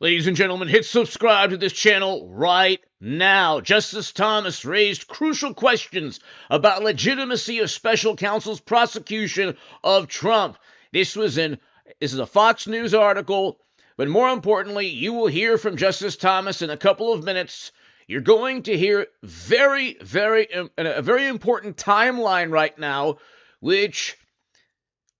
Ladies and gentlemen, hit subscribe to this channel right now. Justice Thomas raised crucial questions about legitimacy of special counsel's prosecution of Trump. This is a Fox News article, but more importantly, you will hear from Justice Thomas in a couple of minutes. You're going to hear a very important timeline right now, which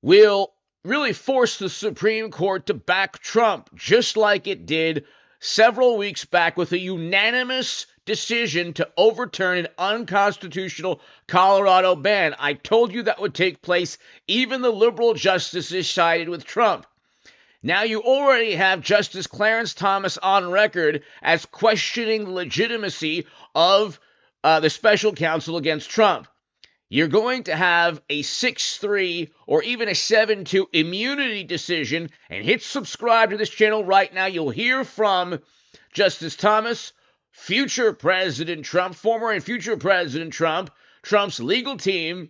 will really forced the Supreme Court to back Trump, just like it did several weeks back with a unanimous decision to overturn an unconstitutional Colorado ban. I told you that would take place. Even the liberal justices sided with Trump. Now you already have Justice Clarence Thomas on record as questioning the legitimacy of the special counsel against Trump. You're going to have a 6-3 or even a 7-2 immunity decision, and hit subscribe to this channel right now. You'll hear from Justice Thomas, future President Trump, former and future President Trump, Trump's legal team,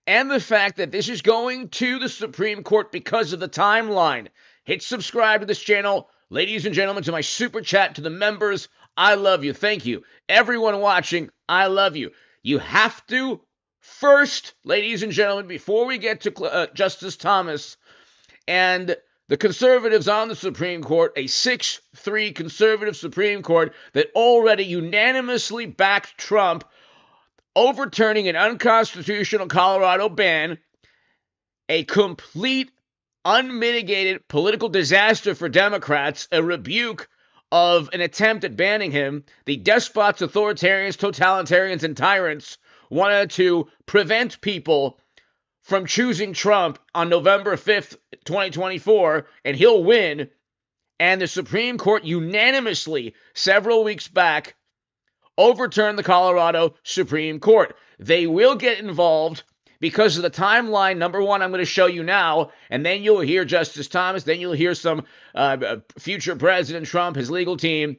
and the fact that this is going to the Supreme Court because of the timeline. Hit subscribe to this channel. Ladies and gentlemen, to my super chat, to the members, I love you. Thank you. Everyone watching, I love you. You have to first, ladies and gentlemen, before we get to Justice Thomas and the conservatives on the Supreme Court, a 6-3 conservative Supreme Court that already unanimously backed Trump, overturning an unconstitutional Colorado ban, a complete, unmitigated political disaster for Democrats, a rebuke of an attempt at banning him. The despots, authoritarians, totalitarians, and tyrants wanted to prevent people from choosing Trump on November 5th, 2024, and he'll win. And the Supreme Court unanimously, several weeks back, overturned the Colorado Supreme Court. They will get involved because of the timeline. Number one, I'm going to show you now, and then you'll hear Justice Thomas, then you'll hear some future President Trump, his legal team.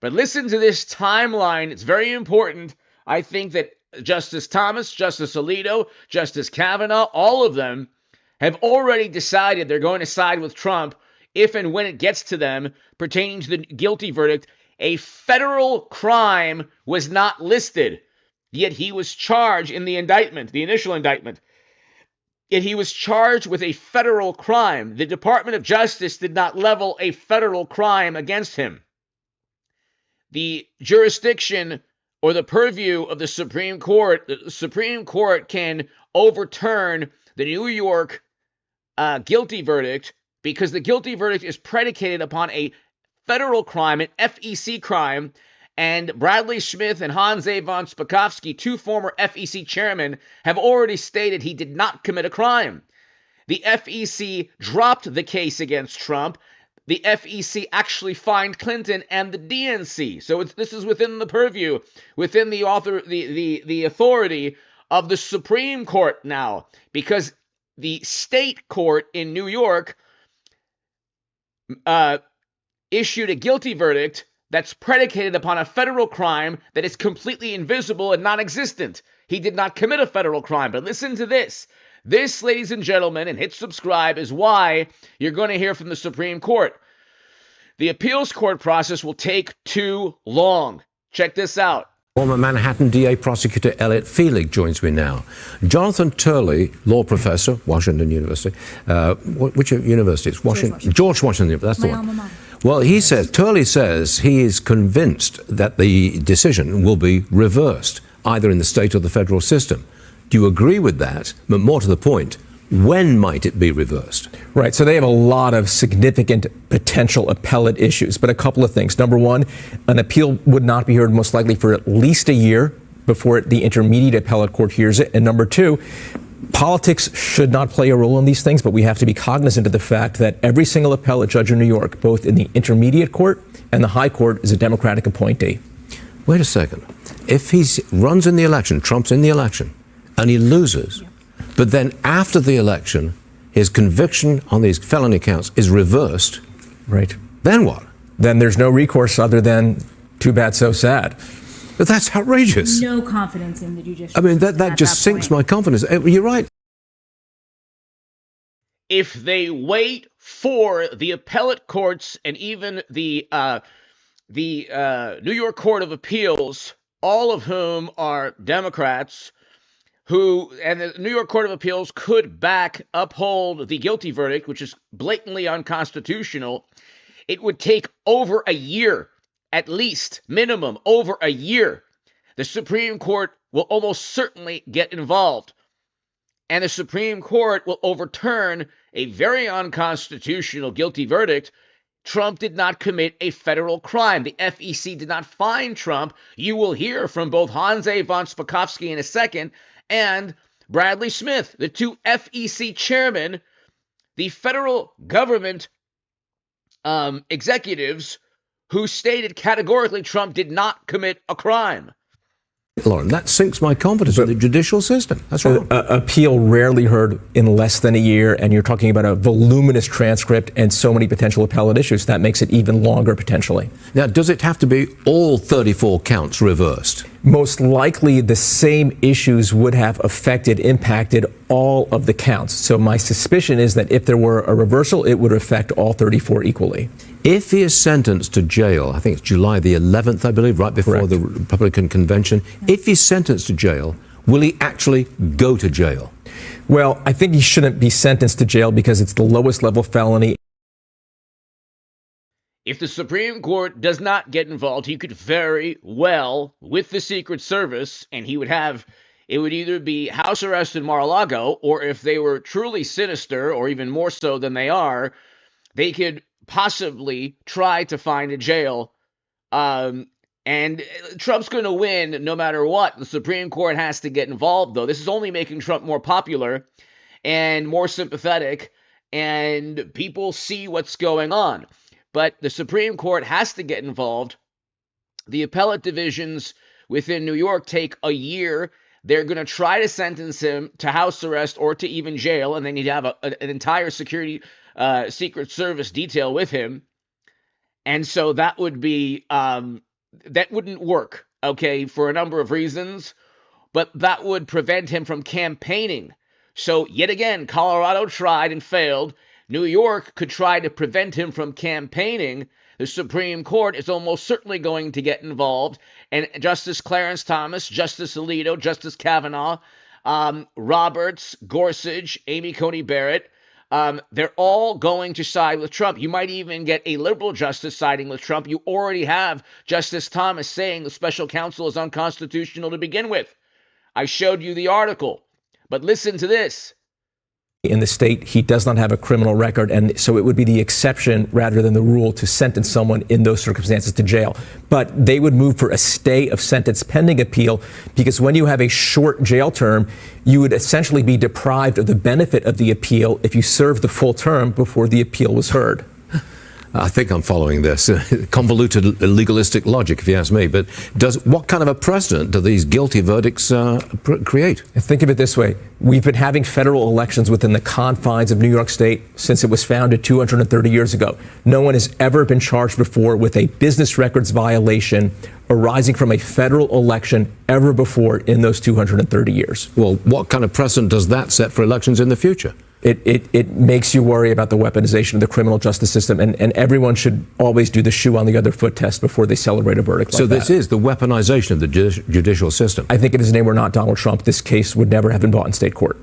But listen to this timeline. It's very important. I think that Justice Thomas, Justice Alito, Justice Kavanaugh, all of them have already decided they're going to side with Trump if and when it gets to them pertaining to the guilty verdict. A federal crime was not listed, yet he was charged in the indictment, the initial indictment. Yet he was charged with a federal crime. The Department of Justice did not level a federal crime against him. The jurisdiction or the purview of the Supreme Court can overturn the New York guilty verdict because the guilty verdict is predicated upon a federal crime, an FEC crime, and Bradley Smith and Hans Avon Spakowski, two former FEC chairmen, have already stated he did not commit a crime. The FEC dropped the case against Trump. The FEC actually fined Clinton and the DNC. So this is within the purview, within the authority of the Supreme Court now, because the state court in New York issued a guilty verdict that's predicated upon a federal crime that is completely invisible and non-existent. He did not commit a federal crime. But listen to this. This, ladies and gentlemen, and hit subscribe, is why you're going to hear from the Supreme Court. The appeals court process will take too long. Check this out. Former Manhattan DA prosecutor Elliot Feelig joins me now. Jonathan Turley, law professor, Washington University. Which university? It's Washington. George Washington. That's the one. Well, Turley says he is convinced that the decision will be reversed, either in the state or the federal system. Do you agree with that? But more to the point, when might it be reversed? Right. So they have a lot of significant potential appellate issues. But a couple of things. Number one, an appeal would not be heard most likely for at least a year before the intermediate appellate court hears it. And number two, politics should not play a role in these things, but we have to be cognizant of the fact that every single appellate judge in New York, both in the intermediate court and the high court, is a Democratic appointee. Wait a second. If he runs in the election, Trump's in the election, and he loses, but then after the election, his conviction on these felony counts is reversed. Right. Then what? Then there's no recourse other than too bad, so sad. But that's outrageous. No confidence in the judicial I mean, system that just sinks my confidence. You're right. if they wait for the appellate courts and even the New York Court of Appeals, all of whom are Democrats, and the New York Court of Appeals could uphold the guilty verdict, which is blatantly unconstitutional, it would take over a year, at least, minimum, over a year. The Supreme Court will almost certainly get involved. And the Supreme Court will overturn a very unconstitutional guilty verdict. Trump did not commit a federal crime. The FEC did not find Trump. You will hear from both Hanze von Spakovsky in a second and Bradley Smith, the two FEC chairmen, the federal government executives who stated categorically Trump did not commit a crime. Lauren, that sinks my confidence in the judicial system. That's wrong. Appeal rarely heard in less than a year, and you're talking about a voluminous transcript and so many potential appellate issues. That makes it even longer, potentially. Now, does it have to be all 34 counts reversed? Most likely, the same issues would have impacted all of the counts. So my suspicion is that if there were a reversal, it would affect all 34 equally. If he is sentenced to jail, I think it's July the 11th, I believe, right before Correct. the Republican convention, if he's sentenced to jail, will he actually go to jail? Well, I think he shouldn't be sentenced to jail because it's the lowest level felony. If the Supreme Court does not get involved, he could very well, with the Secret Service, and it would either be house arrest in Mar-a-Lago, or if they were truly sinister, or even more so than they are, they could possibly try to find a jail. And Trump's going to win no matter what. The Supreme Court has to get involved, though. This is only making Trump more popular and more sympathetic, and people see what's going on. But the Supreme Court has to get involved. The appellate divisions within New York take a year. They're going to try to sentence him to house arrest or to even jail, and they need to have an entire Secret Service detail with him. And so that would be, that wouldn't work, okay, for a number of reasons, but that would prevent him from campaigning. So yet again, Colorado tried and failed. New York could try to prevent him from campaigning. The Supreme Court is almost certainly going to get involved. And Justice Clarence Thomas, Justice Alito, Justice Kavanaugh, Roberts, Gorsuch, Amy Coney Barrett, they're all going to side with Trump. You might even get a liberal justice siding with Trump. You already have Justice Thomas saying the special counsel is unconstitutional to begin with. I showed you the article. But listen to this. In the state, he does not have a criminal record, and so it would be the exception rather than the rule to sentence someone in those circumstances to jail. But they would move for a stay of sentence pending appeal, because when you have a short jail term, you would essentially be deprived of the benefit of the appeal if you served the full term before the appeal was heard. I think I'm following this. Convoluted legalistic logic, if you ask me. But what kind of a precedent do these guilty verdicts create? Think of it this way. We've been having federal elections within the confines of New York State since it was founded 230 years ago. No one has ever been charged before with a business records violation arising from a federal election ever before in those 230 years. Well, what kind of precedent does that set for elections in the future? It makes you worry about the weaponization of the criminal justice system, and everyone should always do the shoe on the other foot test before they celebrate a verdict like that. So this is the weaponization of the judicial system. I think if his name were not Donald Trump, this case would never have been brought in state court.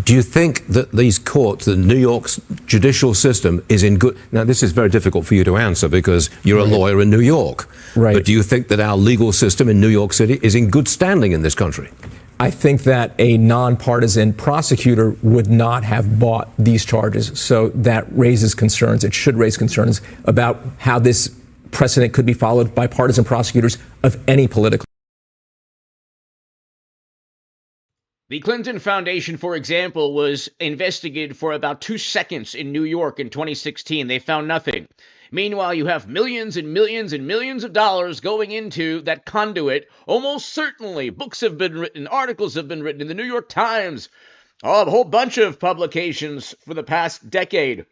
Do you think that these courts, the New York's judicial system, is in good... Now, this is very difficult for you to answer because you're a lawyer in New York. Right. But do you think that our legal system in New York City is in good standing in this country? I think that a nonpartisan prosecutor would not have brought these charges. So that raises concerns. It should raise concerns about how this precedent could be followed by partisan prosecutors of any political. The Clinton Foundation, for example, was investigated for about 2 seconds in New York in 2016. They found nothing. Meanwhile, you have millions and millions and millions of dollars going into that conduit. Almost certainly, books have been written, articles have been written in the New York Times, a whole bunch of publications for the past decade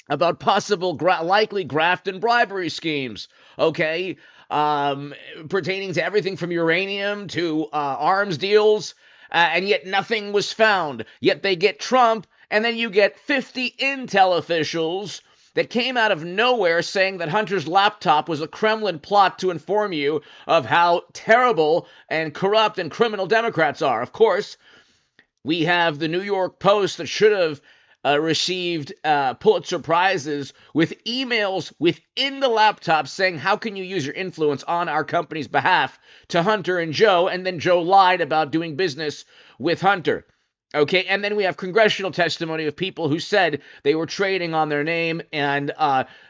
about possible likely graft and bribery schemes, okay, pertaining to everything from uranium to arms deals, and yet nothing was found. Yet they get Trump, And then you get 50 intel officials that came out of nowhere saying that Hunter's laptop was a Kremlin plot to inform you of how terrible and corrupt and criminal Democrats are. Of course, we have the New York Post that should have received Pulitzer Prizes with emails within the laptop saying, how can you use your influence on our company's behalf to Hunter and Joe? And then Joe lied about doing business with Hunter. Okay, and then we have congressional testimony of people who said they were trading on their name and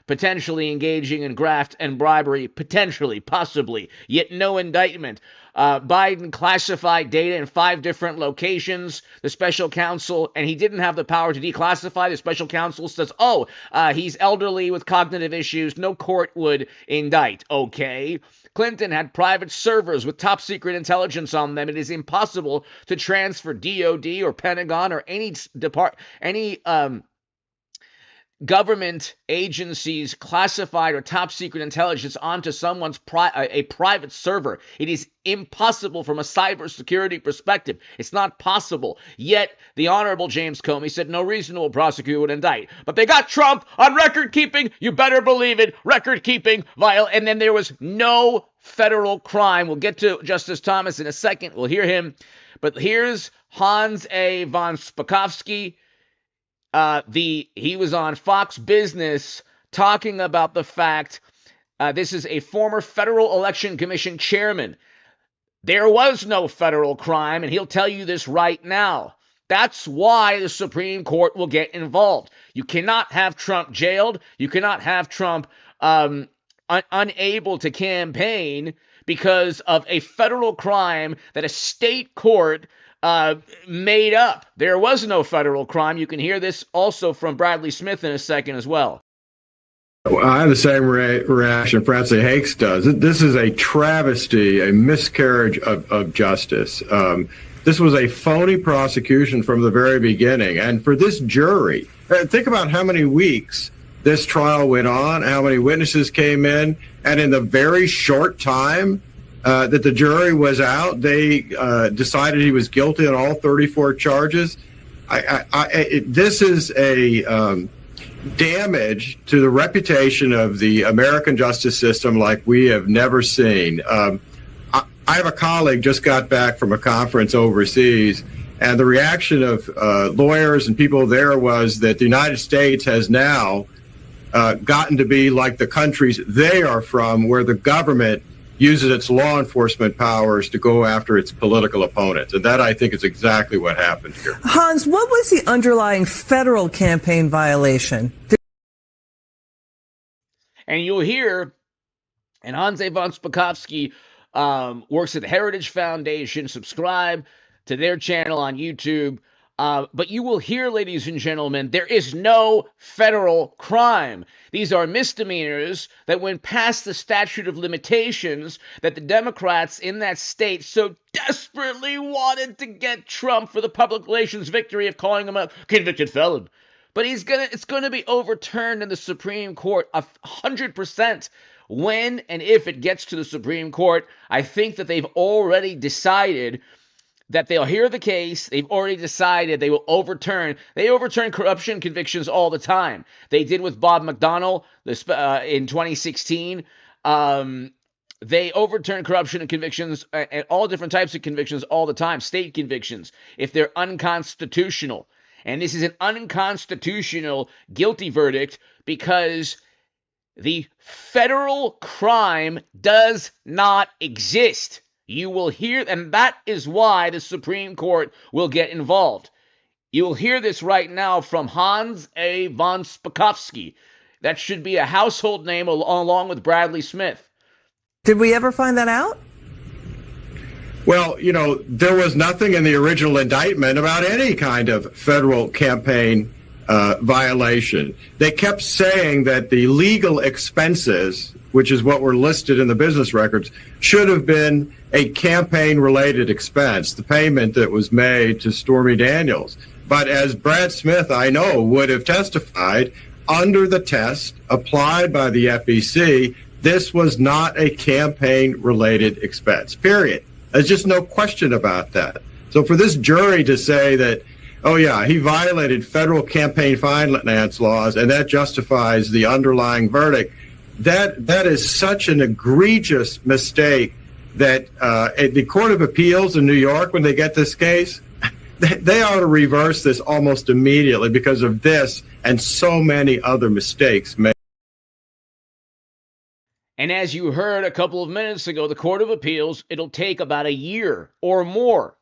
potentially engaging in graft and bribery, potentially, possibly, yet no indictment. Biden classified data in 5 different locations. The special counsel, and he didn't have the power to declassify. The special counsel says, he's elderly with cognitive issues. No court would indict. Okay. Clinton had private servers with top secret intelligence on them. It is impossible to transfer DOD or Pentagon or any government agencies' classified or top secret intelligence onto someone's a private server. It is impossible from a cybersecurity perspective. It's not possible. Yet the Honorable James Comey said no reasonable prosecutor would indict. But they got Trump on record keeping. You better believe it. Record keeping. And then there was no federal crime. We'll get to Justice Thomas in a second. We'll hear him. But here's Hans A. von Spakovsky. He was on Fox Business talking about the fact this is a former Federal Election Commission chairman. There was no federal crime, and he'll tell you this right now. That's why the Supreme Court will get involved. You cannot have Trump jailed. You cannot have Trump unable to campaign because of a federal crime that a state court made up. There was no federal crime. You can hear this also from Bradley Smith in a second as well. I have the same reaction Francie Hakes does. This is a travesty, a miscarriage of justice. This was a phony prosecution from the very beginning. And for this jury, think about how many weeks this trial went on, how many witnesses came in, and in the very short time that the jury was out, they decided he was guilty on all 34 charges. This is a damage to the reputation of the American justice system like we have never seen. I have a colleague just got back from a conference overseas, and the reaction of lawyers and people there was that the United States has now gotten to be like the countries they are from, where the government uses its law enforcement powers to go after its political opponents. And that, I think, is exactly what happened here. Hans, what was the underlying federal campaign violation? And you'll hear, and Hans A. von Spakovsky works at the Heritage Foundation. Subscribe to their channel on YouTube. But you will hear, ladies and gentlemen, there is no federal crime. These are misdemeanors that went past the statute of limitations that the Democrats in that state so desperately wanted to get Trump for the public relations victory of calling him a convicted felon. But it's going to be overturned in the Supreme Court 100%. When and if it gets to the Supreme Court, I think that they've already decided that they'll hear the case. They've already decided they will overturn. They overturn corruption convictions all the time. They did with Bob McDonnell in 2016. They overturn corruption and convictions and all different types of convictions all the time, state convictions, if they're unconstitutional. And this is an unconstitutional guilty verdict because the federal crime does not exist. You will hear, and that is why the Supreme Court will get involved. You will hear this right now from Hans A. von Spakovsky. That should be a household name along with Bradley Smith. Did we ever find that out? Well, there was nothing in the original indictment about any kind of federal campaign violation. They kept saying that the legal expenses, which is what were listed in the business records, should have been a campaign-related expense, the payment that was made to Stormy Daniels. But as Brad Smith, I know, would have testified, under the test applied by the FEC, this was not a campaign-related expense, period. There's just no question about that. So for this jury to say that Oh, yeah, he violated federal campaign finance laws, and that justifies the underlying verdict. That is such an egregious mistake that at the Court of Appeals in New York, when they get this case, they ought to reverse this almost immediately because of this and so many other mistakes made. And as you heard a couple of minutes ago, the Court of Appeals, it'll take about a year or more.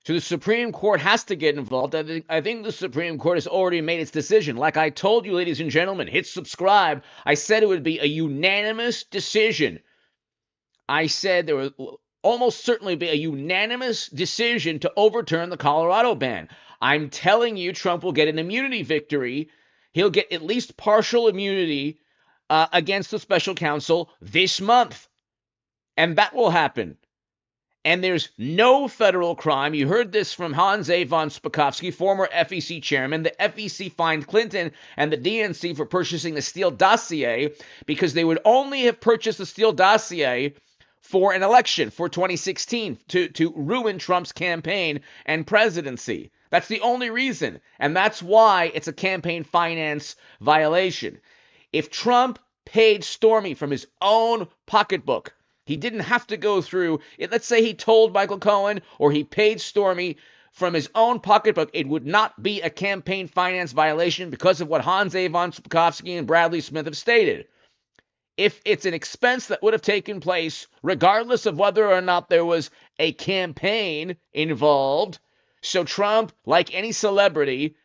So the Supreme Court has to get involved. I think the Supreme Court has already made its decision. Like I told you, ladies and gentlemen, hit subscribe. I said it would be a unanimous decision. I said there would almost certainly be a unanimous decision to overturn the Colorado ban. I'm telling you, Trump will get an immunity victory. He'll get at least partial immunity against the special counsel this month. And that will happen. And there's no federal crime. You heard this from Hans A. von Spakovsky, former FEC chairman. The FEC fined Clinton and the DNC for purchasing the Steele dossier because they would only have purchased the Steele dossier for an election for 2016 to ruin Trump's campaign and presidency. That's the only reason. And that's why it's a campaign finance violation. If Trump paid Stormy from his own pocketbook, he didn't have to go through it. Let's say he told Michael Cohen or he paid Stormy from his own pocketbook. It would not be a campaign finance violation because of what Hans A. von Spakovsky and Bradley Smith have stated. If it's an expense that would have taken place regardless of whether or not there was a campaign involved, so Trump, like any celebrity,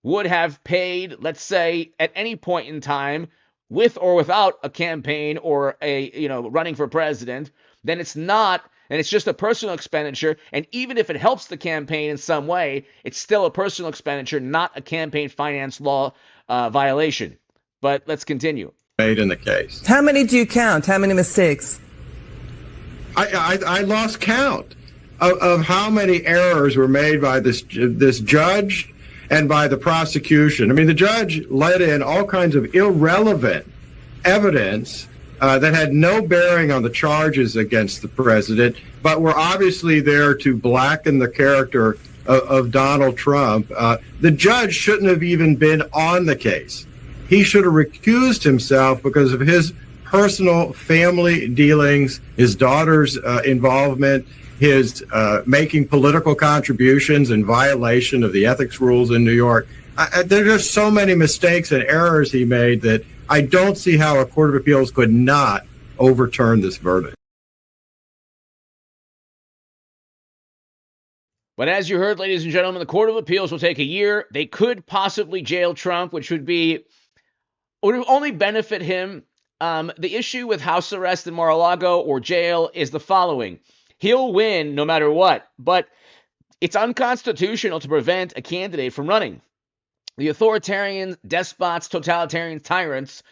would have paid, let's say, at any point in time, with or without a campaign or running for president, then it's not, and it's just a personal expenditure. And even if it helps the campaign in some way, it's still a personal expenditure, not a campaign finance law violation. But let's continue. Made in the case. How many do you count? How many mistakes? I lost count of how many errors were made by this judge and by the prosecution. I mean, the judge let in all kinds of irrelevant evidence that had no bearing on the charges against the president, but were obviously there to blacken the character of Donald Trump. The judge shouldn't have even been on the case. He should have recused himself because of his personal family dealings, his daughter's involvement, his making political contributions in violation of the ethics rules in New York. There are just so many mistakes and errors he made that I don't see how a court of appeals could not overturn this verdict. But as you heard, ladies and gentlemen, the Court of Appeals will take a year. They could possibly jail Trump, which would only benefit him. The issue with house arrest in Mar-a-Lago or jail is the following. He'll win no matter what, but it's unconstitutional to prevent a candidate from running. The authoritarian despots, totalitarian tyrants,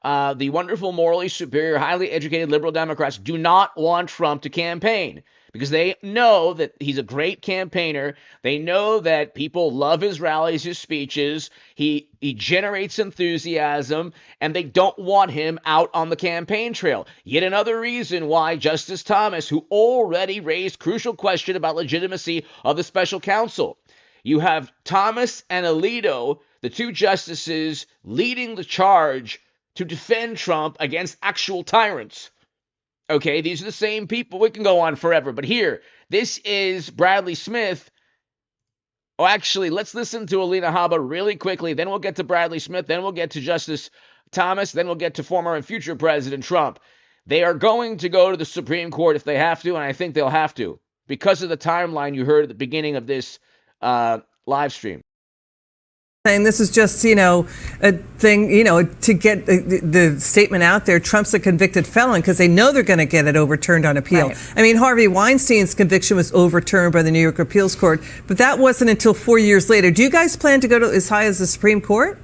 the wonderful, morally superior, highly educated liberal Democrats do not want Trump to campaign because they know that he's a great campaigner. They know that people love his rallies, his speeches. He generates enthusiasm, and they don't want him out on the campaign trail. Yet another reason why Justice Thomas, who already raised crucial question about legitimacy of the special counsel, you have Thomas and Alito, the two justices, leading the charge to defend Trump against actual tyrants. Okay, these are the same people. We can go on forever. But here, this is Bradley Smith. Oh, actually, let's listen to Alina Habba really quickly. Then we'll get to Bradley Smith. Then we'll get to Justice Thomas. Then we'll get to former and future President Trump. They are going to go to the Supreme Court if they have to, and I think they'll have to because of the timeline you heard at the beginning of this live stream. And this is just, a thing, to get the statement out there. Trump's a convicted felon because they know they're going to get it overturned on appeal. Right. I mean, Harvey Weinstein's conviction was overturned by the New York Appeals Court, but that wasn't until 4 years later. Do you guys plan to go to as high as the Supreme Court?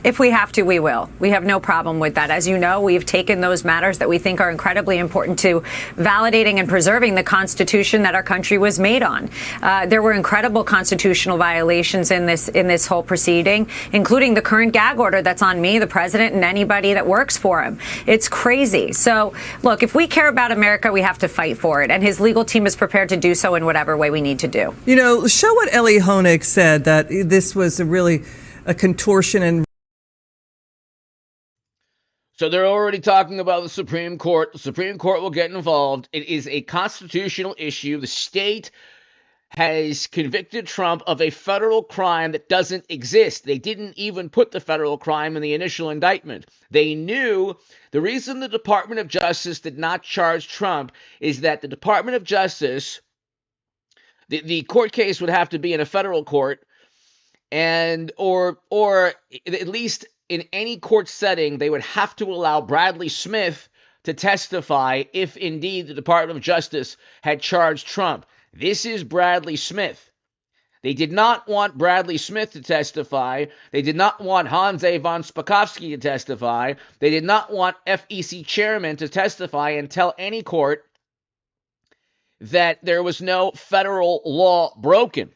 If we have to, we will. We have no problem with that. As you know, we've taken those matters that we think are incredibly important to validating and preserving the Constitution that our country was made on. There were incredible constitutional violations in this whole proceeding, including the current gag order that's on me, the president, and anybody that works for him. It's crazy. So, look, if we care about America, we have to fight for it. And his legal team is prepared to do so in whatever way we need to do. You know, show what Ellie Honig said, that this was really a contortion and. So they're already talking about the Supreme Court. The Supreme Court will get involved. It is a constitutional issue. The state has convicted Trump of a federal crime that doesn't exist. They didn't even put the federal crime in the initial indictment. They knew the reason the Department of Justice did not charge Trump is that the Department of Justice, the court case would have to be in a federal court, and or at least in any court setting, they would have to allow Bradley Smith to testify if indeed the Department of Justice had charged Trump. This is Bradley Smith. They did not want Bradley Smith to testify. They did not want Hanze von Spakovsky to testify. They did not want FEC chairman to testify and tell any court that there was no federal law broken.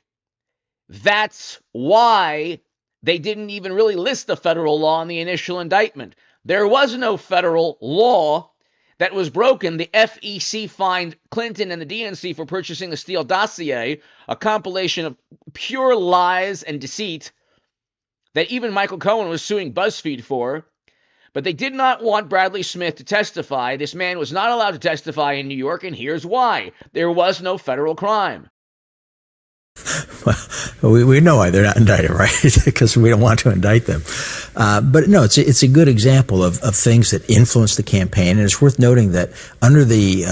That's why they didn't even really list the federal law in the initial indictment. There was no federal law that was broken. The FEC fined Clinton and the DNC for purchasing the Steele dossier, a compilation of pure lies and deceit that even Michael Cohen was suing BuzzFeed for. But they did not want Bradley Smith to testify. This man was not allowed to testify in New York, and here's why. There was no federal crime. Well, we know why they're not indicted, right? Because we don't want to indict them. But no, it's a good example of things that influence the campaign. And it's worth noting that under the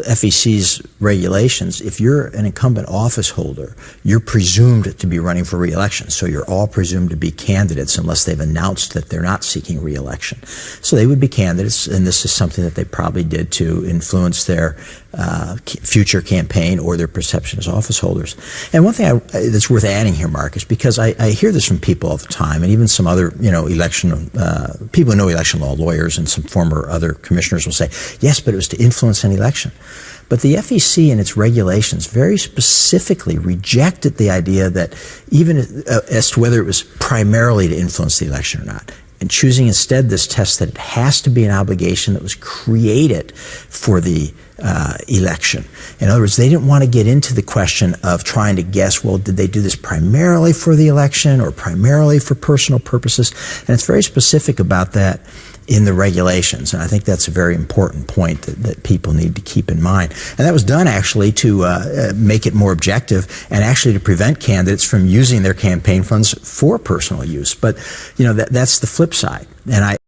FEC's regulations, if you're an incumbent office holder, you're presumed to be running for re-election. So you're all presumed to be candidates unless they've announced that they're not seeking re-election. So they would be candidates, and this is something that they probably did to influence their future campaign or their perception as office holders. And one thing that's worth adding here, Mark, is because I hear this from people all the time, and even some other, election people who know election law, lawyers and some former other commissioners will say, yes, but it was to influence an election. But the FEC in its regulations very specifically rejected the idea that even as to whether it was primarily to influence the election or not, and choosing instead this test that it has to be an obligation that was created for the election. In other words, they didn't want to get into the question of trying to guess, well, did they do this primarily for the election or primarily for personal purposes? And it's very specific about that in the regulations. And I think that's a very important point that people need to keep in mind. And that was done actually to make it more objective and actually to prevent candidates from using their campaign funds for personal use. But, that's the flip side. And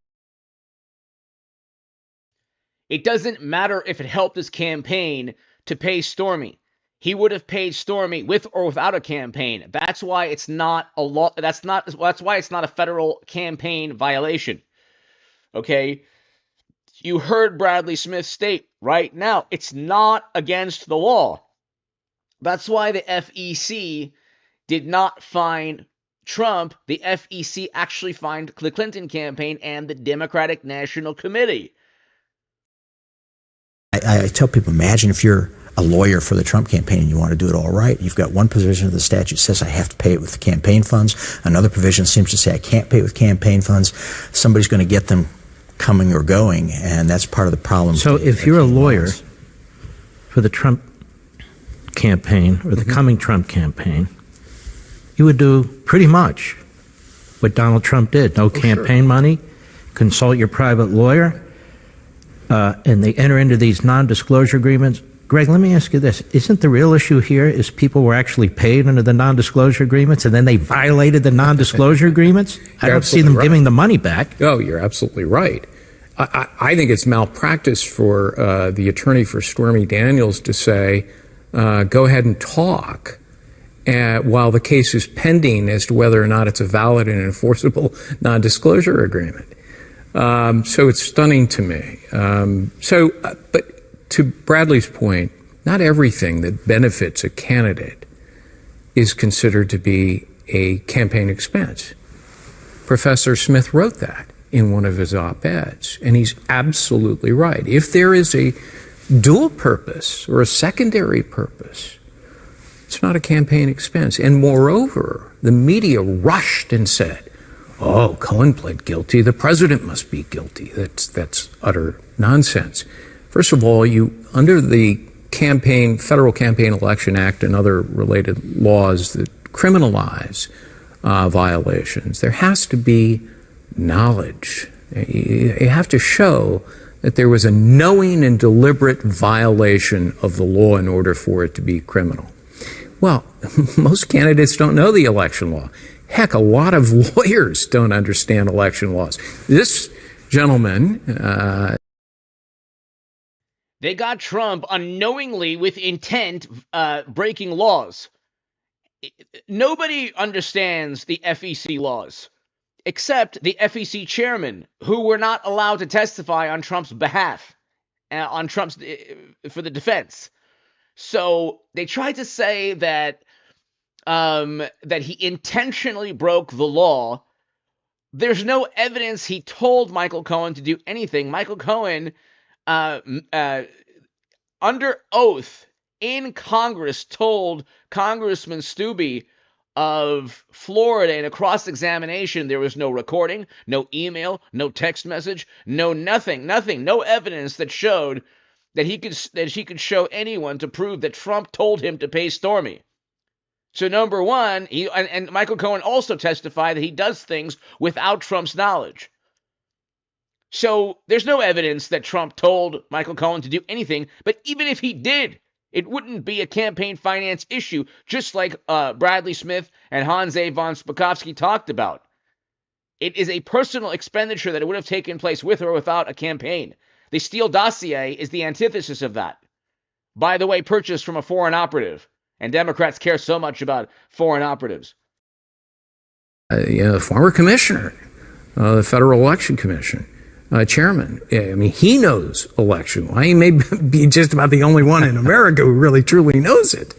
it doesn't matter if it helped his campaign to pay Stormy. He would have paid Stormy with or without a campaign. That's why it's not a law. That's why it's not a federal campaign violation. Okay? You heard Bradley Smith state right now, it's not against the law. That's why the FEC did not fine Trump. The FEC actually fined the Clinton campaign and the Democratic National Committee. I tell people, imagine if you're a lawyer for the Trump campaign and you want to do it all right. You've got one provision of the statute says I have to pay it with campaign funds. Another provision seems to say I can't pay it with campaign funds. Somebody's going to get them coming or going, and that's part of the problem. So if you're a lawyer for the Trump campaign or the coming Trump campaign, you would do pretty much what Donald Trump did. No campaign money, consult your private lawyer, and they enter into these non-disclosure agreements. Greg, let me ask you this. Isn't the real issue here is people were actually paid under the non-disclosure agreements and then they violated the non-disclosure agreements? I don't see them giving the money back. Oh, you're absolutely right. I think it's malpractice for the attorney for Stormy Daniels to say, go ahead and talk while the case is pending as to whether or not it's a valid and enforceable non-disclosure agreement. So it's stunning to me. But to Bradley's point, not everything that benefits a candidate is considered to be a campaign expense. Professor Smith wrote that in one of his op-eds, and he's absolutely right. If there is a dual purpose or a secondary purpose, it's not a campaign expense. And moreover, the media rushed and said, oh, Cohen pled guilty, the president must be guilty. That's utter nonsense. First of all, under the Federal Campaign Election Act and other related laws that criminalize violations, there has to be knowledge. You have to show that there was a knowing and deliberate violation of the law in order for it to be criminal. Well, most candidates don't know the election law. Heck, a lot of lawyers don't understand election laws. This gentleman... They got Trump unknowingly with intent breaking laws. Nobody understands the FEC laws except the FEC chairman, who were not allowed to testify on Trump's behalf, for the defense. So they tried to say that he intentionally broke the law. There's no evidence he told Michael Cohen to do anything. Michael Cohen, under oath in Congress, told Congressman Stubbe of Florida in a cross-examination there was no recording, no email, no text message, nothing, no evidence that showed that he could show anyone to prove that Trump told him to pay Stormy. So number one, and Michael Cohen also testified that he does things without Trump's knowledge. So there's no evidence that Trump told Michael Cohen to do anything, but even if he did, it wouldn't be a campaign finance issue, just like Bradley Smith and Hans A. von Spakovsky talked about. It is a personal expenditure that would have taken place with or without a campaign. The Steele dossier is the antithesis of that. By the way, purchased from a foreign operative. And Democrats care so much about foreign operatives. Former commissioner, the Federal Election Commission, chairman. I mean, he knows election law. He may be just about the only one in America who really truly knows it.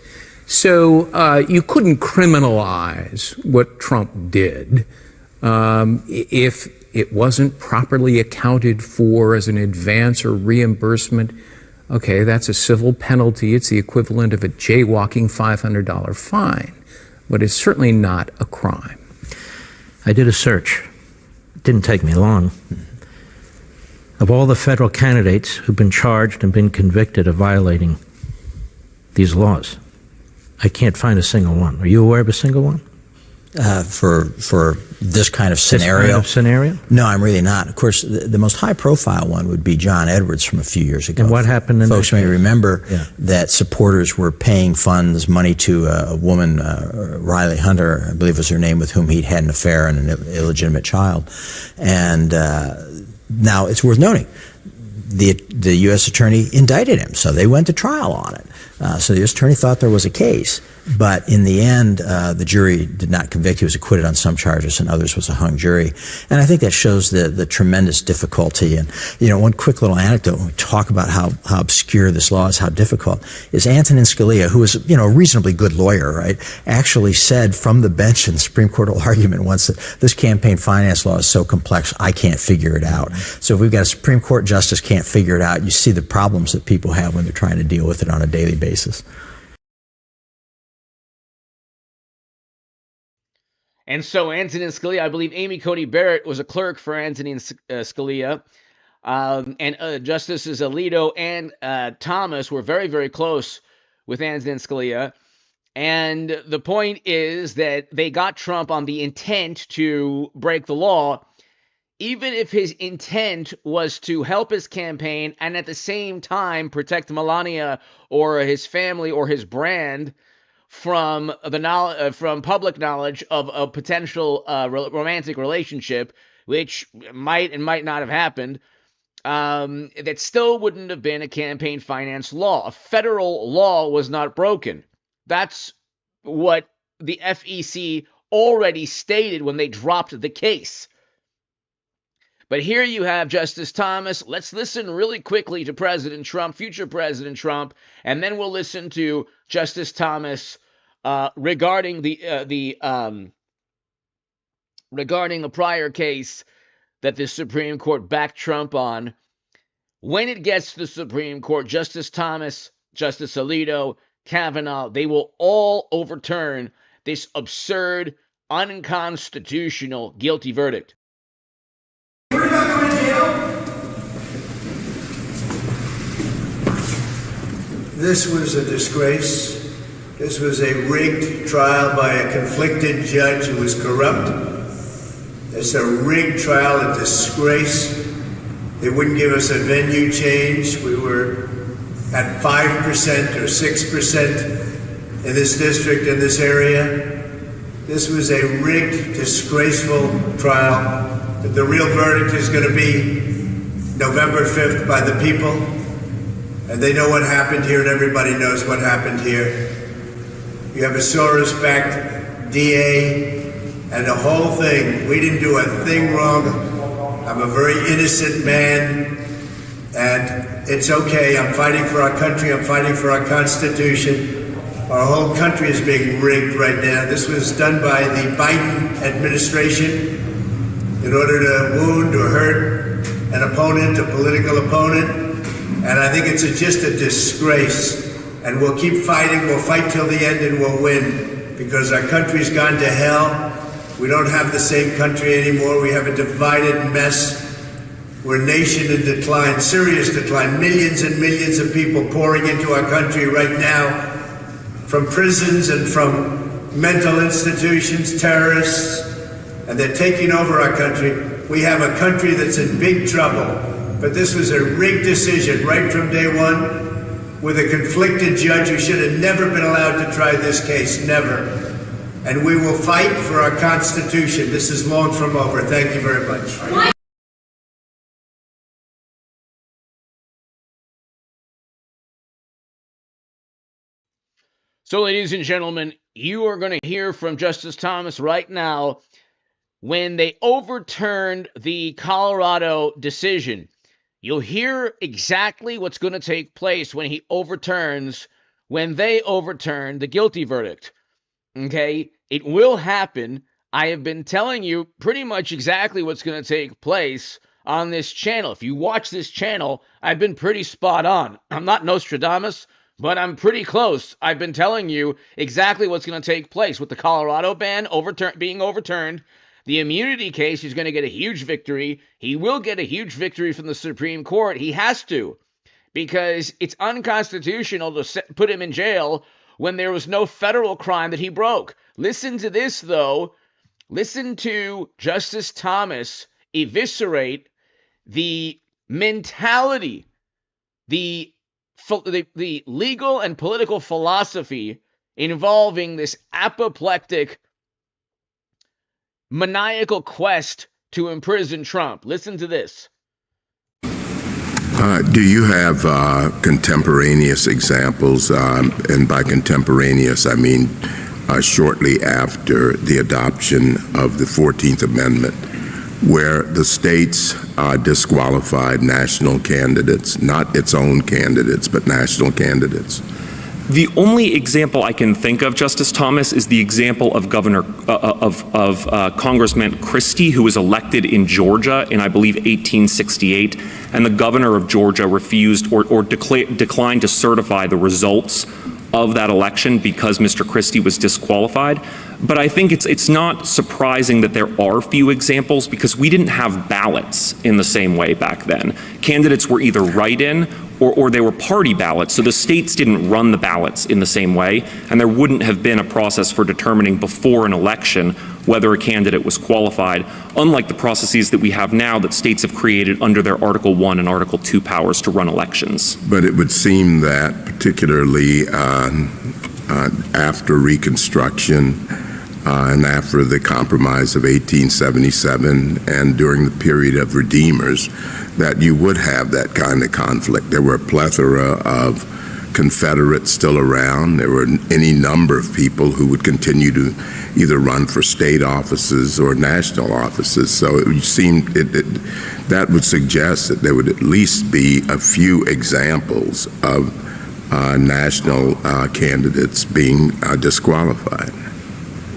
So you couldn't criminalize what Trump did if it wasn't properly accounted for as an advance or reimbursement. Okay, that's a civil penalty. It's the equivalent of a jaywalking $500 fine, but it's certainly not a crime. I did a search. It didn't take me long. Of all the federal candidates who've been charged and been convicted of violating these laws, I can't find a single one. Are you aware of a single one? For this kind of scenario? This kind of scenario? No, I'm really not. Of course, the most high-profile one would be John Edwards from a few years ago. And what happened in Folks that may case? remember that supporters were paying money to a woman, Riley Hunter, I believe was her name, with whom he'd had an affair and an illegitimate child. And now it's worth noting, the U.S. attorney indicted him, so they went to trial on it. So the U.S. attorney thought there was a case, but in the end, the jury did not convict. He was acquitted on some charges, and others was a hung jury. And I think that shows the tremendous difficulty. And one quick little anecdote when we talk about how obscure this law is, how difficult, is Antonin Scalia, who was a reasonably good lawyer, right, actually said from the bench in the Supreme Court argument once that this campaign finance law is so complex, I can't figure it out. So if we've got a Supreme Court justice can't figure it out, you see the problems that people have when they're trying to deal with it on a daily basis. And so Antonin Scalia, I believe Amy Coney Barrett was a clerk for Antonin Scalia, and Justices Alito and Thomas were very, very close with Antonin Scalia. And the point is that they got Trump on the intent to break the law, even if his intent was to help his campaign and at the same time protect Melania or his family or his brand from from public knowledge of a potential romantic relationship, which might and might not have happened, that still wouldn't have been a campaign finance law. A federal law was not broken. That's what the FEC already stated when they dropped the case. But here you have Justice Thomas. Let's listen really quickly to President Trump, future President Trump, and then we'll listen to Justice Thomas regarding the regarding a prior case that the Supreme Court backed Trump on. When it gets to the Supreme Court, Justice Thomas, Justice Alito, Kavanaugh, they will all overturn this absurd, unconstitutional guilty verdict. We're not going to jail. This was a disgrace. This was a rigged trial by a conflicted judge who was corrupt. It's a rigged trial, a disgrace. They wouldn't give us a venue change. We were at 5% or 6% in this district, in this area. This was a rigged, disgraceful trial. But the real verdict is going to be November 5th by the people. And they know what happened here, and everybody knows what happened here. You have a Soros-backed DA and the whole thing. We didn't do a thing wrong. I'm a very innocent man, and it's okay. I'm fighting for our country. I'm fighting for our Constitution. Our whole country is being rigged right now. This was done by the Biden administration in order to wound or hurt an opponent, a political opponent. And I think it's just a disgrace. And we'll keep fighting. We'll fight till the end, and we'll win, because our country's gone to hell. We don't have the same country anymore. We have a divided mess. We're a nation in decline, serious decline. Millions and millions of people pouring into our country right now from prisons and from mental institutions, terrorists, and they're taking over our country. We have a country that's in big trouble. But this was a rigged decision right from day one, with a conflicted judge who should have never been allowed to try this case, never. And we will fight for our Constitution. This is long from over. Thank you very much. So, ladies and gentlemen, you are going to hear from Justice Thomas right now when they overturned the Colorado decision. You'll hear exactly what's going to take place when they overturn the guilty verdict. Okay? It will happen. I have been telling you pretty much exactly what's going to take place on this channel. If you watch this channel, I've been pretty spot on. I'm not Nostradamus, but I'm pretty close. I've been telling you exactly what's going to take place with the Colorado ban being overturned. The immunity case, he's going to get a huge victory. He will get a huge victory from the Supreme Court. He has to, because it's unconstitutional to put him in jail when there was no federal crime that he broke. Listen to this, though. Listen to Justice Thomas eviscerate the mentality, the legal and political philosophy involving this apoplectic, maniacal quest to imprison Trump. Listen to this. Do you have contemporaneous examples? And by contemporaneous, I mean shortly after the adoption of the 14th Amendment, where the states disqualified national candidates, not its own candidates, but national candidates? The only example I can think of, Justice Thomas, is the example of Congressman Christie, who was elected in Georgia in, I believe, 1868, and the governor of Georgia refused or declined to certify the results of that election because Mr. Christie was disqualified. But I think it's not surprising that there are few examples, because we didn't have ballots in the same way back then. Candidates were either write-in or they were party ballots, so the states didn't run the ballots in the same way, and there wouldn't have been a process for determining before an election whether a candidate was qualified, unlike the processes that we have now that states have created under their Article 1 and Article 2 powers to run elections. But it would seem that particularly after Reconstruction and after the Compromise of 1877 and during the period of Redeemers, that you would have that kind of conflict. There were a plethora of Confederates still around. There were any number of people who would continue to either run for state offices or national offices. So it seemed that would suggest that there would at least be a few examples of national candidates being disqualified,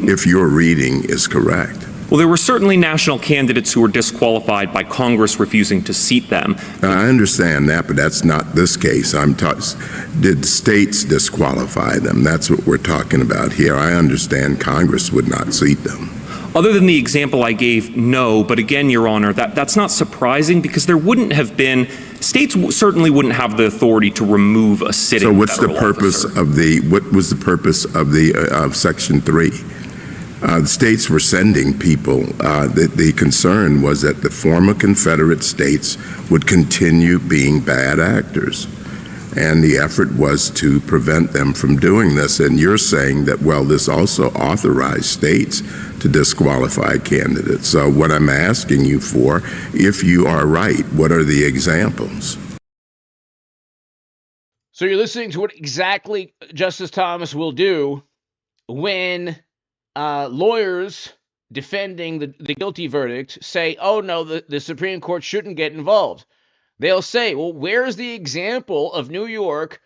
if your reading is correct. Well, there were certainly national candidates who were disqualified by Congress refusing to seat them. I understand that, but that's not this case. Did states disqualify them? That's what we're talking about here. I understand Congress would not seat them. Other than the example I gave, no. But again, Your Honor, that's not surprising because there wouldn't have been, states certainly wouldn't have the authority to remove a sitting So what's the federal purpose officer. what was the purpose of Section 3? The states were sending people. The concern was that the former Confederate states would continue being bad actors. And the effort was to prevent them from doing this. And you're saying that, well, this also authorized states to disqualify candidates. So what I'm asking you for, if you are right, what are the examples? So you're listening to what exactly Justice Thomas will do when lawyers defending the guilty verdict say, oh, no, the Supreme Court shouldn't get involved. They'll say, well, where's the example of New York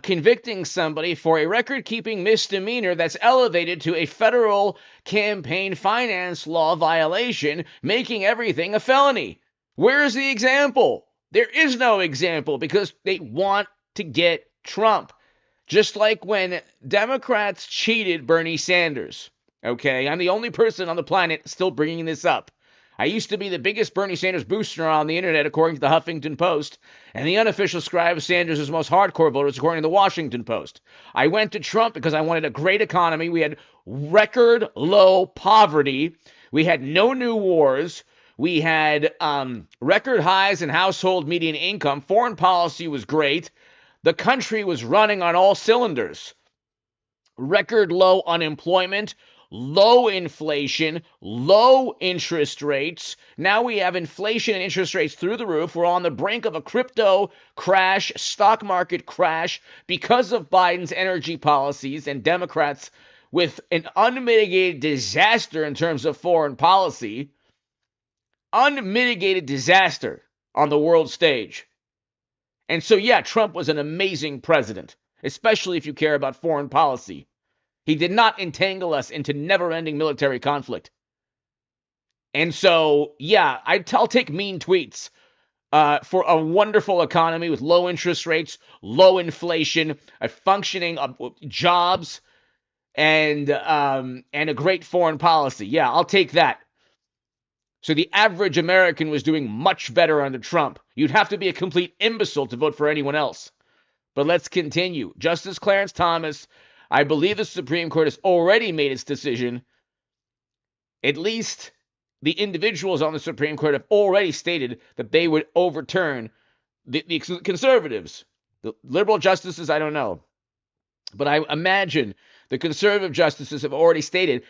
convicting somebody for a record-keeping misdemeanor that's elevated to a federal campaign finance law violation, making everything a felony? Where's the example? There is no example because they want to get Trump. Just like when Democrats cheated Bernie Sanders. Okay, I'm the only person on the planet still bringing this up. I used to be the biggest Bernie Sanders booster on the internet, according to the Huffington Post, and the unofficial scribe of Sanders' most hardcore voters, according to the Washington Post. I went to Trump because I wanted a great economy. We had record low poverty. We had no new wars. We had record highs in household median income. Foreign policy was great. The country was running on all cylinders. Record low unemployment, low inflation, low interest rates. Now we have inflation and interest rates through the roof. We're on the brink of a crypto crash, stock market crash because of Biden's energy policies and Democrats with an unmitigated disaster in terms of foreign policy. Unmitigated disaster on the world stage. And so, yeah, Trump was an amazing president, especially if you care about foreign policy. He did not entangle us into never-ending military conflict. And so, yeah, I'll take mean tweets for a wonderful economy with low interest rates, low inflation, a functioning jobs, and a great foreign policy. Yeah, I'll take that. So the average American was doing much better under Trump. You'd have to be a complete imbecile to vote for anyone else. But let's continue. Justice Clarence Thomas, I believe the Supreme Court has already made its decision. At least the individuals on the Supreme Court have already stated that they would overturn the conservatives. The liberal justices, I don't know. But I imagine the conservative justices have already stated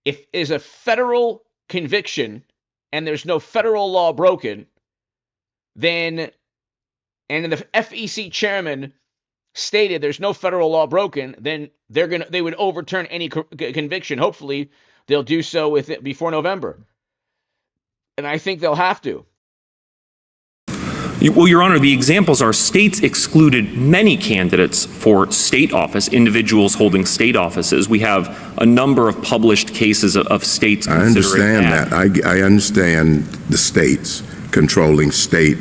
if there's a federal conviction and there's no federal law broken, then, and the FEC chairman stated there's no federal law broken, then they would overturn any conviction. Hopefully, they'll do so with it before November. And I think they'll have to. Well, Your Honor, the examples are states excluded many candidates for state office, individuals holding state offices. We have a number of published cases of states considering that. I understand that. I understand the states controlling state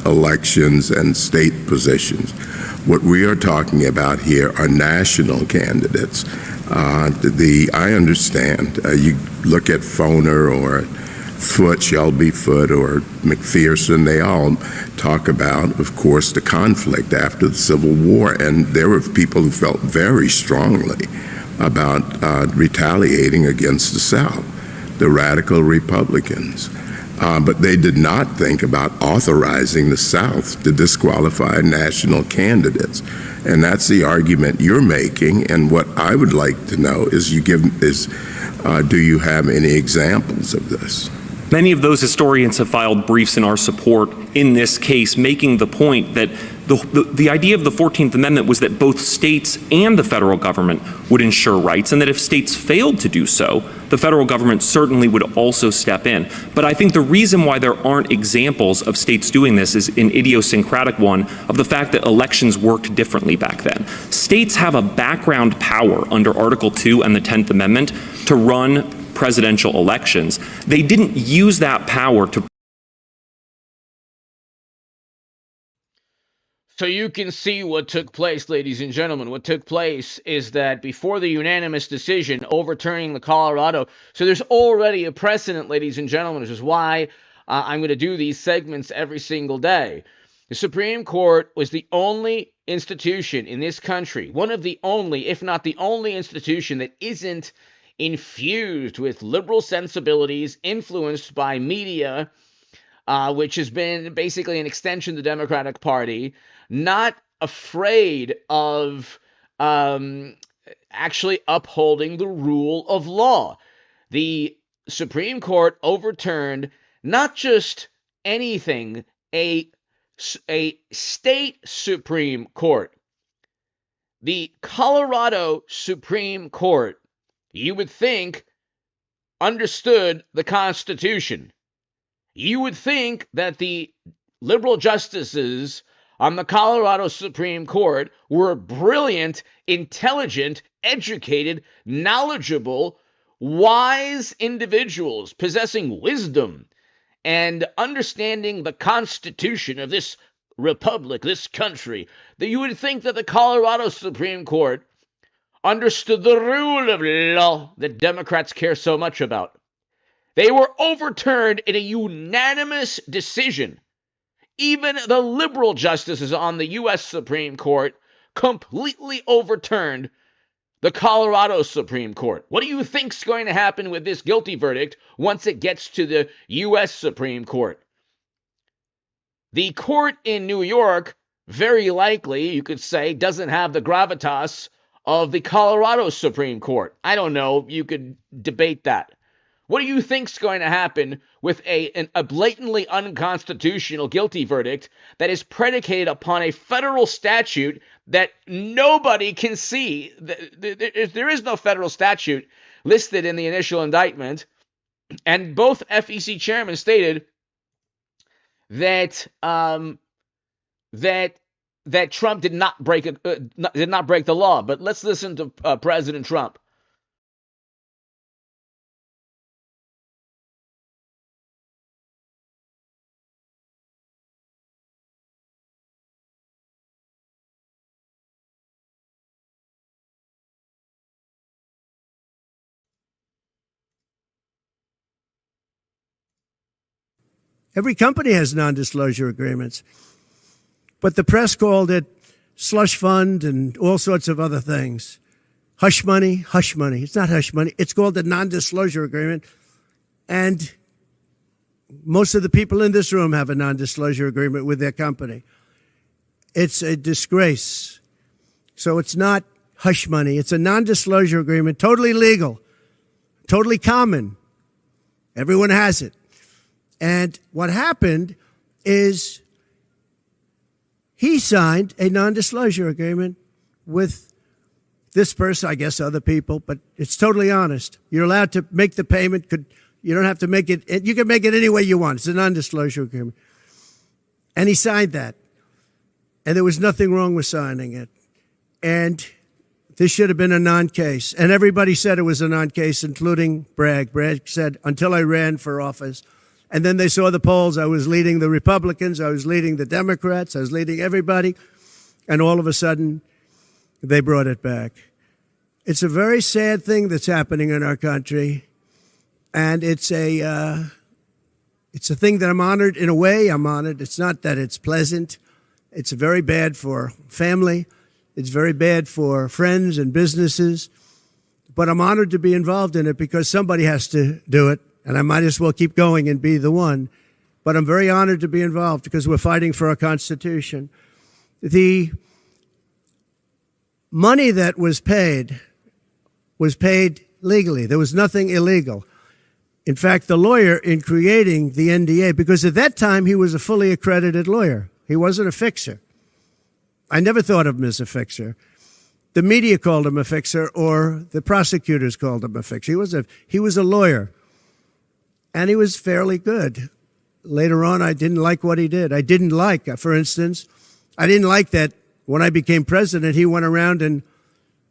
elections and state positions. What we are talking about here are national candidates. I understand. You look at Foner or Foote, Shelby Foote, or McPherson, they all talk about, of course, the conflict after the Civil War. And there were people who felt very strongly about retaliating against the South, the radical Republicans. But they did not think about authorizing the South to disqualify national candidates. And that's the argument you're making. And what I would like to know is do you have any examples of this? Many of those historians have filed briefs in our support in this case, making the point that the idea of the 14th Amendment was that both states and the federal government would ensure rights, and that if states failed to do so, the federal government certainly would also step in. But I think the reason why there aren't examples of states doing this is an idiosyncratic one of the fact that elections worked differently back then. States have a background power under Article 2 and the 10th Amendment to run presidential elections. They didn't use that power to. So you can see what took place, ladies and gentlemen. What took place is that before the unanimous decision overturning the Colorado, so there's already a precedent, ladies and gentlemen, which is why I'm going to do these segments every single day. The Supreme Court was the only institution in this country, one of the only, if not the only institution that isn't infused with liberal sensibilities, influenced by media, which has been basically an extension of the Democratic Party, not afraid of actually upholding the rule of law. The Supreme Court overturned not just anything, a state Supreme Court. The Colorado Supreme Court, you would think, understood the Constitution. You would think that the liberal justices on the Colorado Supreme Court were brilliant, intelligent, educated, knowledgeable, wise individuals possessing wisdom and understanding the Constitution of this republic, this country. That you would think that the Colorado Supreme Court understood the rule of law that Democrats care so much about. They were overturned in a unanimous decision. Even the liberal justices on the U.S. Supreme Court completely overturned the Colorado Supreme Court. What do you think's going to happen with this guilty verdict once it gets to the U.S. Supreme Court? The court in New York, very likely, you could say, doesn't have the gravitas of the Colorado Supreme Court. I don't know. You could debate that. What do you think's going to happen with a blatantly unconstitutional guilty verdict that is predicated upon a federal statute that nobody can see? There is no federal statute listed in the initial indictment, and both FEC chairmen stated that that Trump did not break the law. But let's listen to President Trump. Every company has non-disclosure agreements. But the press called it slush fund and all sorts of other things. Hush money, hush money. It's not hush money. It's called a non-disclosure agreement. And most of the people in this room have a non-disclosure agreement with their company. It's a disgrace. So it's not hush money. It's a non-disclosure agreement, totally legal, totally common. Everyone has it. And what happened is he signed a non-disclosure agreement with this person, I guess other people, but it's totally honest. You're allowed to make the payment. You don't have to make it. You can make it any way you want. It's a non-disclosure agreement. And he signed that. And there was nothing wrong with signing it. And this should have been a non-case. And everybody said it was a non-case, including Bragg. Bragg said, until I ran for office. And then they saw the polls. I was leading the Republicans. I was leading the Democrats. I was leading everybody. And all of a sudden, they brought it back. It's a very sad thing that's happening in our country. And it's a thing that I'm honored. In a way, I'm honored. It's not that it's pleasant. It's very bad for family. It's very bad for friends and businesses. But I'm honored to be involved in it because somebody has to do it. And I might as well keep going and be the one. But I'm very honored to be involved because we're fighting for our Constitution. The money that was paid legally. There was nothing illegal. In fact, the lawyer in creating the NDA, because at that time he was a fully accredited lawyer. He wasn't a fixer. I never thought of him as a fixer. The media called him a fixer, or the prosecutors called him a fixer. He was a lawyer. And he was fairly good. Later on, I didn't like what he did. I didn't like, for instance, I didn't like that when I became president, he went around and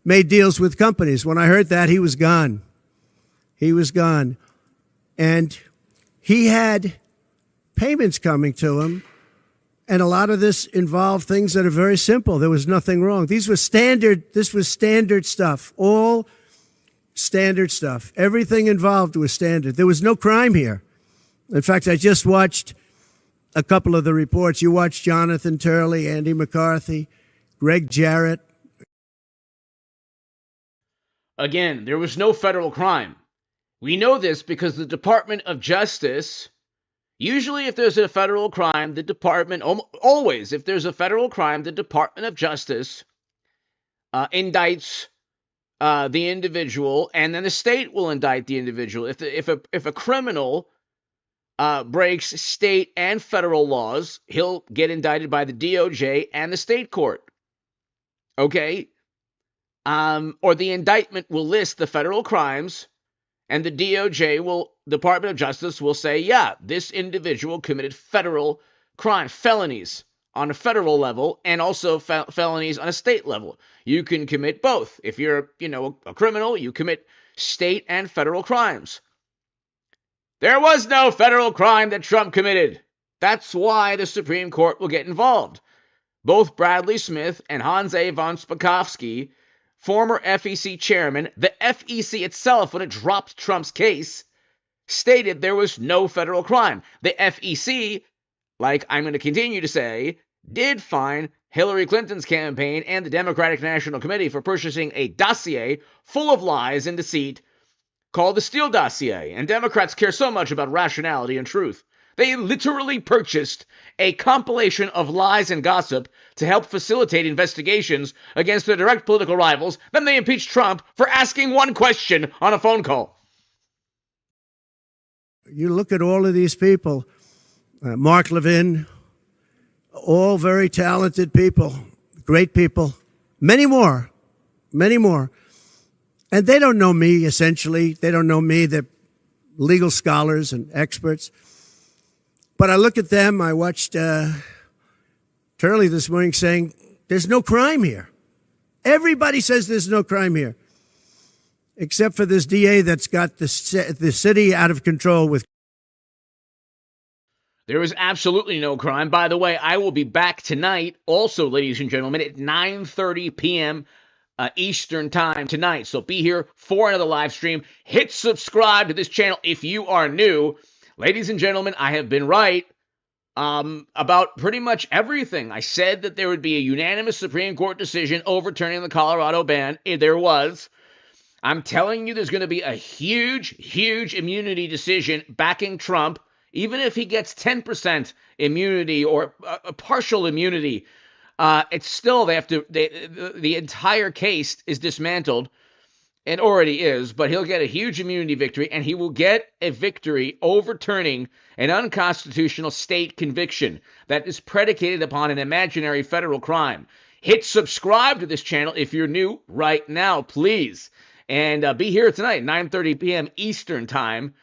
made deals with companies. When I heard that, he was gone. He was gone. And he had payments coming to him. And a lot of this involved things that are very simple. There was nothing wrong. This was standard stuff, all standard stuff. Everything involved was standard. There was no crime here. In fact, I just watched a couple of the reports. You watched Jonathan Turley, Andy McCarthy, Greg Jarrett. Again, there was no federal crime. We know this because the Department of Justice, usually if there's a federal crime, the Department, always if there's a federal crime, the Department of Justice indicts the individual, and then the state will indict the individual. If a criminal breaks state and federal laws, he'll get indicted by the DOJ and the state court. Okay? Or the indictment will list the federal crimes, and the Department of Justice will say, yeah, this individual committed federal crime, felonies on a federal level, and also felonies on a state level. You can commit both. If you're, a criminal, you commit state and federal crimes. There was no federal crime that Trump committed. That's why the Supreme Court will get involved. Both Bradley Smith and Hans A. von Spakovsky, former FEC chairman, the FEC itself, when it dropped Trump's case, stated there was no federal crime. The FEC, like I'm going to continue to say, did fine Hillary Clinton's campaign and the Democratic National Committee for purchasing a dossier full of lies and deceit called the Steele dossier. And Democrats care so much about rationality and truth. They literally purchased a compilation of lies and gossip to help facilitate investigations against their direct political rivals. Then they impeached Trump for asking one question on a phone call. You look at all of these people, Mark Levin, all very talented people, great people, many more. And they don't know me, essentially. They don't know me. They're legal scholars and experts. But I look at them. I watched Turley this morning saying, there's no crime here. Everybody says there's no crime here, except for this DA that's got the city out of control with. There is absolutely no crime. By the way, I will be back tonight, also, ladies and gentlemen, at 9:30 p.m. Eastern time tonight. So be here for another live stream. Hit subscribe to this channel if you are new. Ladies and gentlemen, I have been right about pretty much everything. I said that there would be a unanimous Supreme Court decision overturning the Colorado ban. There was. I'm telling you, there's going to be a huge immunity decision backing Trump, even if he gets 10% immunity or a partial immunity. It's still, the entire case is dismantled. It already is, but he'll get a huge immunity victory, and he will get a victory overturning an unconstitutional state conviction that is predicated upon an imaginary federal crime. Hit subscribe to this channel if you're new right now, please. And be here tonight, 9:30 p.m. Eastern time,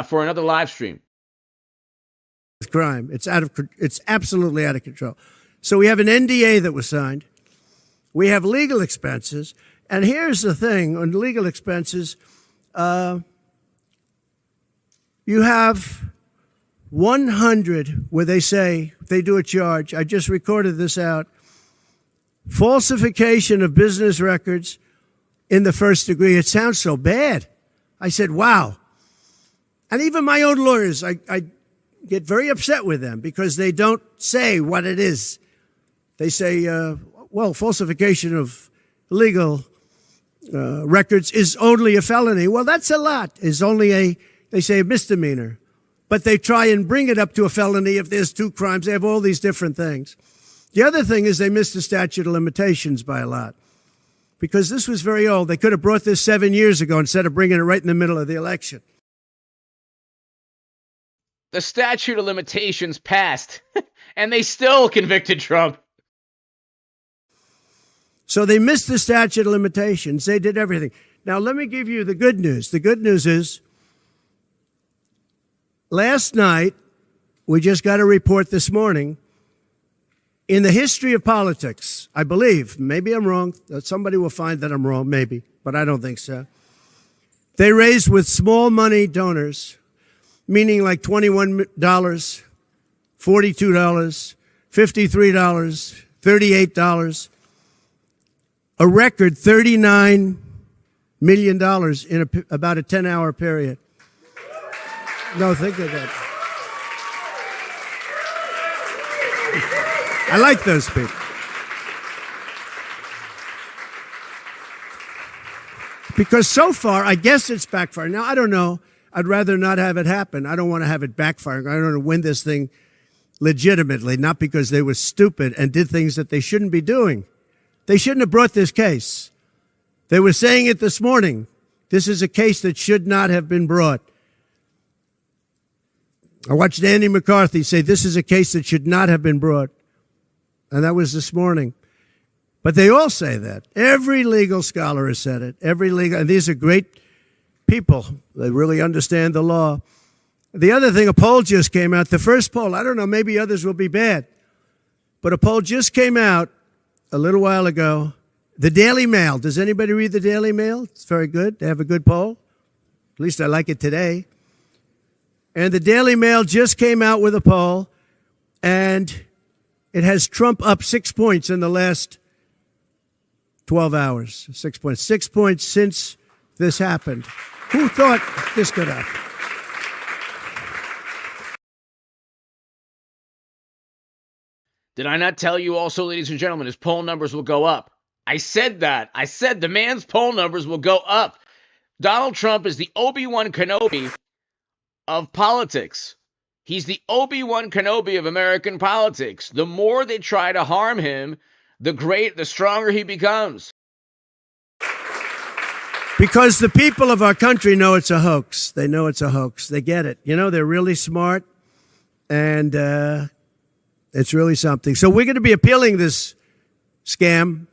for another live stream. Crime. It's absolutely out of control. So we have an NDA that was signed. We have legal expenses. And here's the thing on legal expenses. You have 100 where they say they do a charge. I just recorded this out. Falsification of business records in the first degree. It sounds so bad. I said, wow. And even my own lawyers, I get very upset with them because they don't say what it is. They say, well, falsification of legal records is only a felony. Well, that's a lot. Is only they say a misdemeanor. But they try and bring it up to a felony if there's two crimes. They have all these different things. The other thing is they missed the statute of limitations by a lot. Because this was very old. They could have brought this 7 years ago instead of bringing it right in the middle of the election. The statute of limitations passed, and they still convicted Trump. So they missed the statute of limitations. They did everything. Now, let me give you the good news. The good news is last night, we just got a report this morning, in the history of politics, I believe, maybe I'm wrong, somebody will find that I'm wrong, maybe, but I don't think so. They raised with small money donors, meaning like $21, $42, $53, $38, a record $39 million in about a 10-hour period. No, think of that. I like those people. Because so far, I guess it's backfired. Now, I don't know. I'd rather not have it happen. I don't want to have it backfire. I don't want to win this thing legitimately, not because they were stupid and did things that they shouldn't be doing. They shouldn't have brought this case. They were saying it this morning. This is a case that should not have been brought. I watched Andy McCarthy say this is a case that should not have been brought. And that was this morning. But they all say that. Every legal scholar has said it. And these are great people. They really understand the law. The other thing, a poll just came out. The first poll, I don't know, maybe others will be bad. But a poll just came out a little while ago. The Daily Mail. Does anybody read the Daily Mail? It's very good. They have a good poll. At least I like it today. And the Daily Mail just came out with a poll, and it has Trump up 6 points in the last 12 hours. 6 points. 6 points since this happened. Who thought this could happen? Did I not tell you also, ladies and gentlemen, his poll numbers will go up? I said that. I said the man's poll numbers will go up. Donald Trump is the Obi-Wan Kenobi of politics. He's the Obi-Wan Kenobi of American politics. The more they try to harm him, the stronger he becomes. Because the people of our country know it's a hoax. They know it's a hoax. They get it. You know, they're really smart, and it's really something. So we're going to be appealing this scam.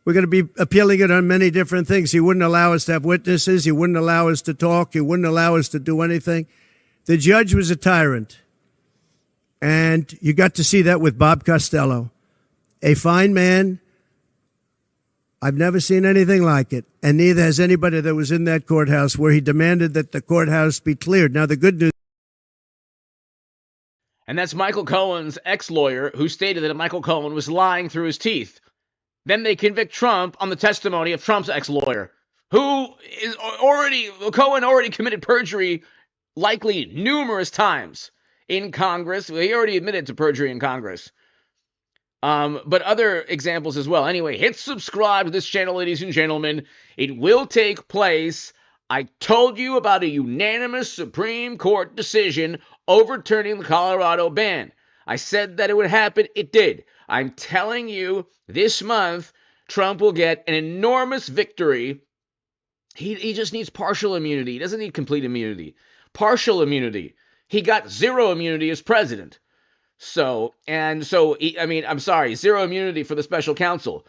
We're going to be appealing it on many different things. He wouldn't allow us to have witnesses. He wouldn't allow us to talk. He wouldn't allow us to do anything. The judge was a tyrant. And you got to see that with Bob Costello. A fine man. I've never seen anything like it. And neither has anybody that was in that courthouse where he demanded that the courthouse be cleared. Now, the good news. And that's Michael Cohen's ex-lawyer who stated that Michael Cohen was lying through his teeth. Then they convict Trump on the testimony of Trump's ex-lawyer, Cohen already committed perjury, likely numerous times in Congress. He already admitted to perjury in Congress. But other examples as well. Anyway, hit subscribe to this channel, ladies and gentlemen. It will take place. I told you about a unanimous Supreme Court decision overturning the Colorado ban. I said that it would happen. It did. I'm telling you, this month, Trump will get an enormous victory. He just needs partial immunity. He doesn't need complete immunity. Partial immunity. He got zero immunity as president. Zero immunity for the special counsel.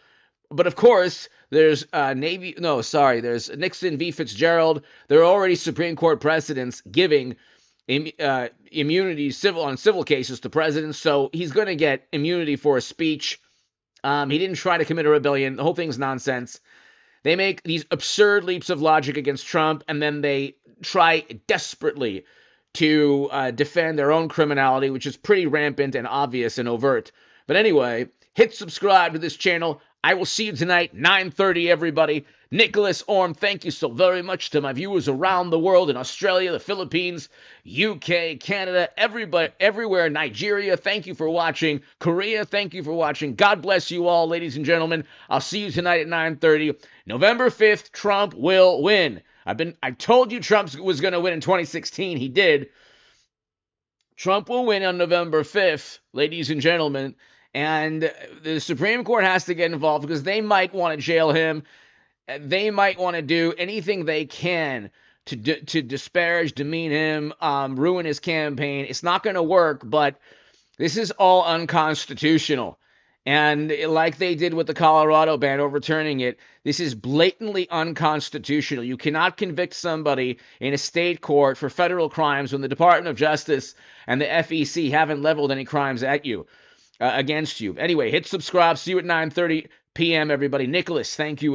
But of course, there's there's Nixon v. Fitzgerald. There are already Supreme Court precedents giving immunity on civil cases to presidents, so he's going to get immunity for a speech. He didn't try to commit a rebellion. The whole thing's nonsense. They make these absurd leaps of logic against Trump, and then they try desperately to defend their own criminality, which is pretty rampant and obvious and overt. But anyway, hit subscribe to this channel. I will see you tonight, 9:30, everybody. Nicholas Orm, thank you so very much to my viewers around the world in Australia, the Philippines, UK, Canada, everybody, everywhere, Nigeria. Thank you for watching. Korea, thank you for watching. God bless you all, ladies and gentlemen. I'll see you tonight at 9:30. November 5th, Trump will win. I told you Trump was going to win in 2016. He did. Trump will win on November 5th, ladies and gentlemen. And the Supreme Court has to get involved because they might want to jail him. They might want to do anything they can to disparage, demean him, ruin his campaign. It's not going to work, but this is all unconstitutional. And like they did with the Colorado ban, overturning it, this is blatantly unconstitutional. You cannot convict somebody in a state court for federal crimes when the Department of Justice and the FEC haven't leveled any crimes at you. Against you. Anyway, hit subscribe. See you at 9:30 p.m., everybody. Nicholas, thank you.